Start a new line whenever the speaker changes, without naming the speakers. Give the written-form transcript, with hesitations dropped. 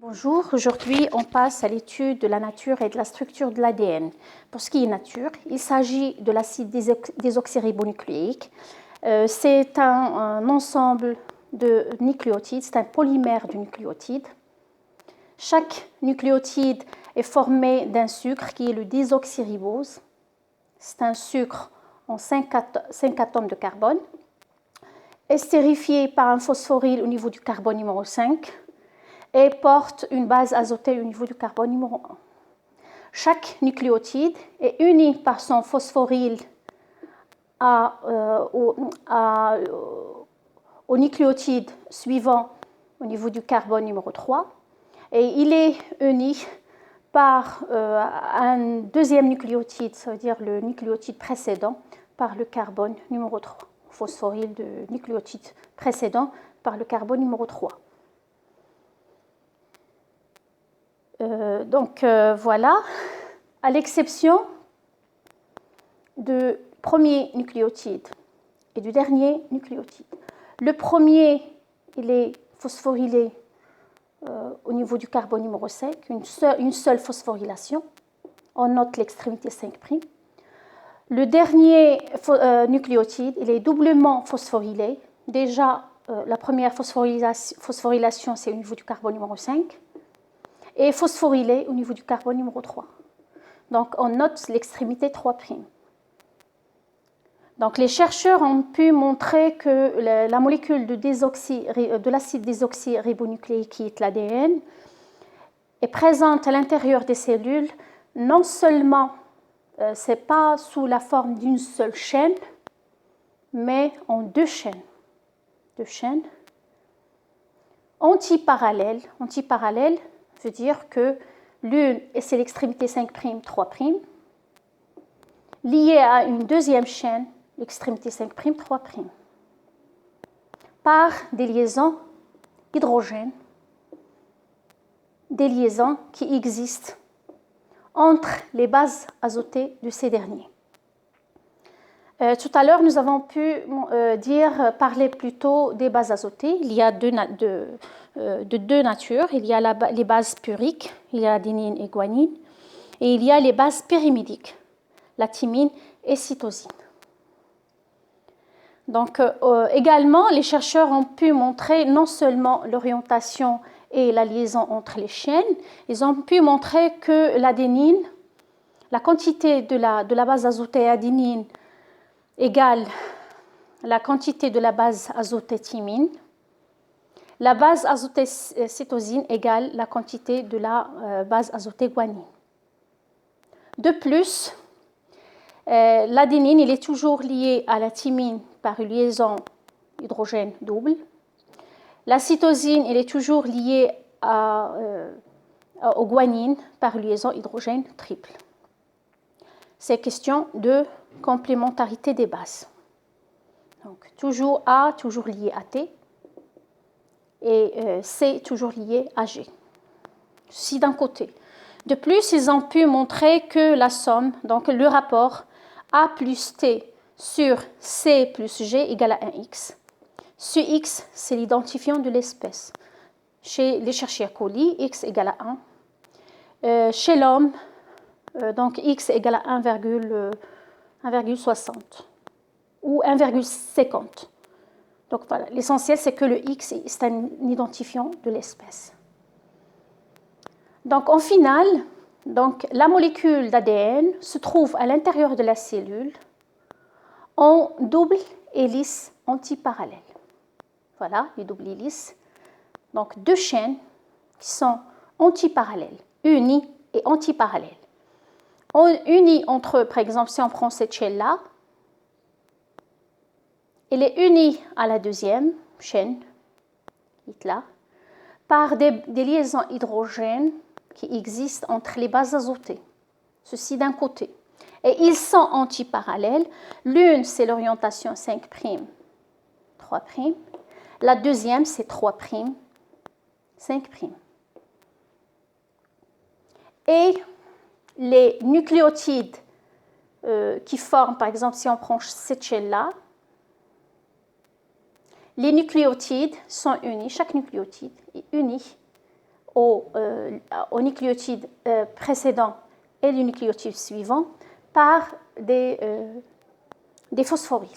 Bonjour, aujourd'hui on passe à l'étude de la nature et de la structure de l'ADN. Pour ce qui est nature, il s'agit de l'acide désoxyribonucléique. C'est un ensemble de nucléotides, c'est un polymère de nucléotides. Chaque nucléotide est formé d'un sucre qui est le désoxyribose. C'est un sucre en 5 atomes de carbone, estérifié par un phosphoryle au niveau du carbone numéro 5. Et porte une base azotée au niveau du carbone numéro 1. Chaque nucléotide est uni par son phosphoryle au nucléotide suivant au niveau du carbone numéro 3. Et il est uni par un deuxième nucléotide, ça veut dire le nucléotide précédent, par le carbone numéro 3. Phosphoryle de nucléotide précédent par le carbone numéro 3. Voilà, à l'exception du premier nucléotide et du dernier nucléotide. Le premier, il est phosphorylé au niveau du carbone numéro 5, une seule phosphorylation. On note l'extrémité 5'. Le dernier nucléotide, il est doublement phosphorylé. Déjà, la première phosphorylation, c'est au niveau du carbone numéro 5. Et phosphorylé au niveau du carbone numéro 3. Donc, on note l'extrémité 3'. Donc, les chercheurs ont pu montrer que la molécule de l'acide désoxyribonucléique, qui est l'ADN, est présente à l'intérieur des cellules. Non seulement, ce n'est pas sous la forme d'une seule chaîne, mais en deux chaînes. Deux chaînes antiparallèles. Antiparallèles veut dire que l'une, c'est l'extrémité 5', 3', liée à une deuxième chaîne, l'extrémité 5', 3', par des liaisons hydrogènes, des liaisons qui existent entre les bases azotées de ces derniers. Tout à l'heure, nous avons pu parler plutôt des bases azotées. Il y a de deux natures. Il y a les bases puriques, il y a adénine et guanine, et il y a les bases pyrimidiques, la thymine et cytosine. Donc, également, les chercheurs ont pu montrer non seulement l'orientation et la liaison entre les chaînes, ils ont pu montrer que l'adénine, la quantité de la base azotée adénine égale la quantité de la base azotée thymine. La base azotée cytosine égale la quantité de la base azotée guanine. De plus, l'adénine il est toujours lié à la thymine par une liaison hydrogène double. La cytosine il est toujours liée au guanine par une liaison hydrogène triple. C'est question de complémentarité des bases. Donc, toujours A, toujours lié à T, et C, toujours lié à G. Ceci d'un côté. De plus, ils ont pu montrer que la somme, donc le rapport A plus T sur C plus G égale à 1X. Ce X, c'est l'identifiant de l'espèce. Chez les Escherichia coli, X égale à 1. Chez l'homme, donc X égale à 1,60 ou 1,50. Donc voilà, l'essentiel c'est que le X c'est un identifiant de l'espèce. Donc en finale, la molécule d'ADN se trouve à l'intérieur de la cellule en double hélice antiparallèle. Voilà, les doubles hélices. Donc deux chaînes qui sont antiparallèles, unies et antiparallèles. Unie entre eux, par exemple, si on prend cette chaîne-là, elle est unie à la deuxième chaîne, là, par des liaisons hydrogènes qui existent entre les bases azotées. Ceci d'un côté. Et ils sont antiparallèles. L'une, c'est l'orientation 5', 3'. La deuxième, c'est 3', 5'. Et les nucléotides qui forment, par exemple, si on prend cette chaîne-là, les nucléotides sont unis, chaque nucléotide est uni au nucléotide précédent et le nucléotide suivant par des phosphorylés.